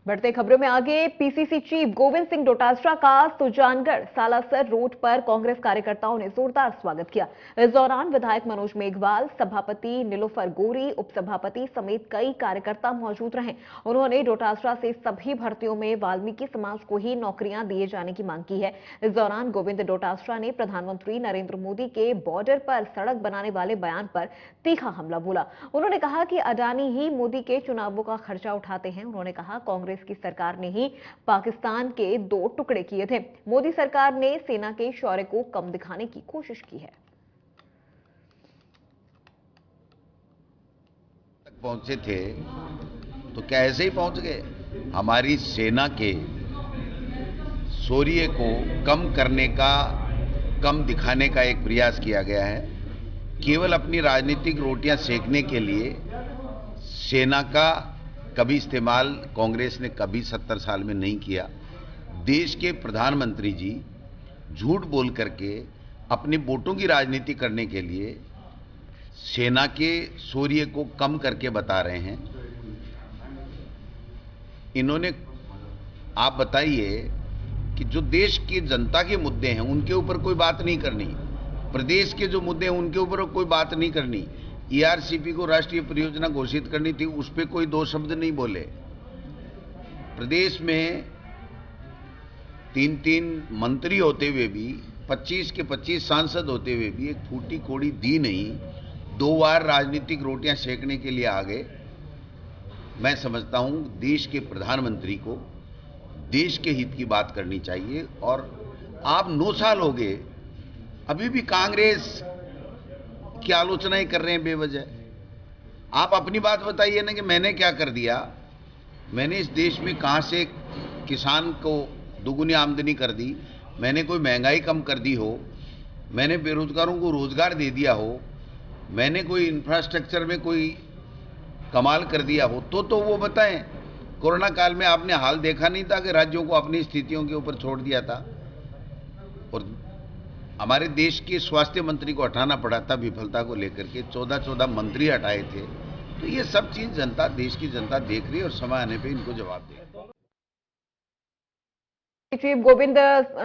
बढ़ते खबरों में आगे पीसीसी चीफ गोविंद सिंह डोटासरा का सुजानगढ़ सालासर रोड पर कांग्रेस कार्यकर्ताओं ने जोरदार स्वागत किया। इस दौरान विधायक मनोज मेघवाल, सभापति नीलोफर गोरी, उपसभापति समेत कई कार्यकर्ता मौजूद रहे। उन्होंने डोटासरा से सभी भर्तियों में वाल्मीकि समाज को ही नौकरियां दिए जाने की मांग की है। इस दौरान गोविंद डोटासरा ने प्रधानमंत्री नरेंद्र मोदी के बॉर्डर पर सड़क बनाने वाले बयान पर तीखा हमला बोला। उन्होंने कहा कि अडानी ही मोदी के चुनावों का खर्चा उठाते हैं। उन्होंने कहा कांग्रेस की सरकार ने ही पाकिस्तान के 2 टुकड़े किए थे। मोदी सरकार ने सेना के शौर्य को कम दिखाने की कोशिश की है। पहुंचे थे तो क्या ऐसे ही पहुंच गए? हमारी सेना के शौर्य को कम करने का, कम दिखाने का एक प्रयास किया गया है। केवल अपनी राजनीतिक रोटियां सेकने के लिए सेना का कभी इस्तेमाल कांग्रेस ने कभी 70 साल में नहीं किया। देश के प्रधानमंत्री जी झूठ बोल करके अपने वोटों की राजनीति करने के लिए सेना के शौर्य को कम करके बता रहे हैं। इन्होंने, आप बताइए कि जो देश की जनता के मुद्दे हैं उनके ऊपर कोई बात नहीं करनी, प्रदेश के जो मुद्दे हैं उनके ऊपर कोई बात नहीं करनी, ईआरसीपी को राष्ट्रीय परियोजना घोषित करनी थी, उस पर कोई 2 शब्द नहीं बोले। प्रदेश में 3-3 मंत्री होते हुए भी, 25 के 25 सांसद होते हुए भी एक फूटी कोड़ी दी नहीं, 2 बार राजनीतिक रोटियां सेकने के लिए आ गए। मैं समझता हूं देश के प्रधानमंत्री को देश के हित की बात करनी चाहिए। और आप 9 साल हो गए, अभी भी कांग्रेस की आलोचनाएं कर रहे हैं बेवजह। आप अपनी बात बताइए ना कि मैंने क्या कर दिया। मैंने इस देश में कहां से किसान को दुगुनी आमदनी कर दी, मैंने कोई महंगाई कम कर दी हो, मैंने बेरोजगारों को रोजगार दे दिया हो, मैंने कोई इंफ्रास्ट्रक्चर में कोई कमाल कर दिया हो तो वो बताएं। कोरोना काल में आपने हाल देखा नहीं था कि राज्यों को अपनी स्थितियों के ऊपर छोड़ दिया था और हमारे देश के स्वास्थ्य मंत्री को हटाना पड़ा था विफलता को लेकर के, 14 मंत्री हटाए थे। तो ये सब चीज जनता, देश की जनता देख रही है और समय आने पे इनको जवाब देगा। चीफ गोविंद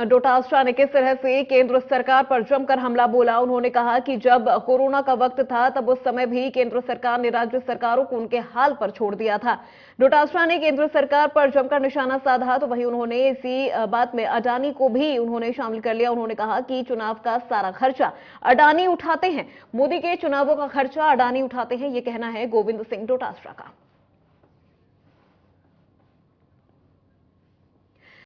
डोटासरा ने किस तरह से केंद्र सरकार पर जमकर हमला बोला। उन्होंने कहा कि जब कोरोना का वक्त था तब उस समय भी केंद्र सरकार ने राज्य सरकारों को उनके हाल पर छोड़ दिया था। डोटासरा ने केंद्र सरकार पर जमकर निशाना साधा तो वहीं उन्होंने इसी बात में अडानी को भी उन्होंने शामिल कर लिया। उन्होंने कहा कि चुनाव का सारा खर्चा अडानी उठाते हैं, मोदी के चुनावों का खर्चा अडानी उठाते हैं, यह कहना है गोविंद सिंह डोटासरा का।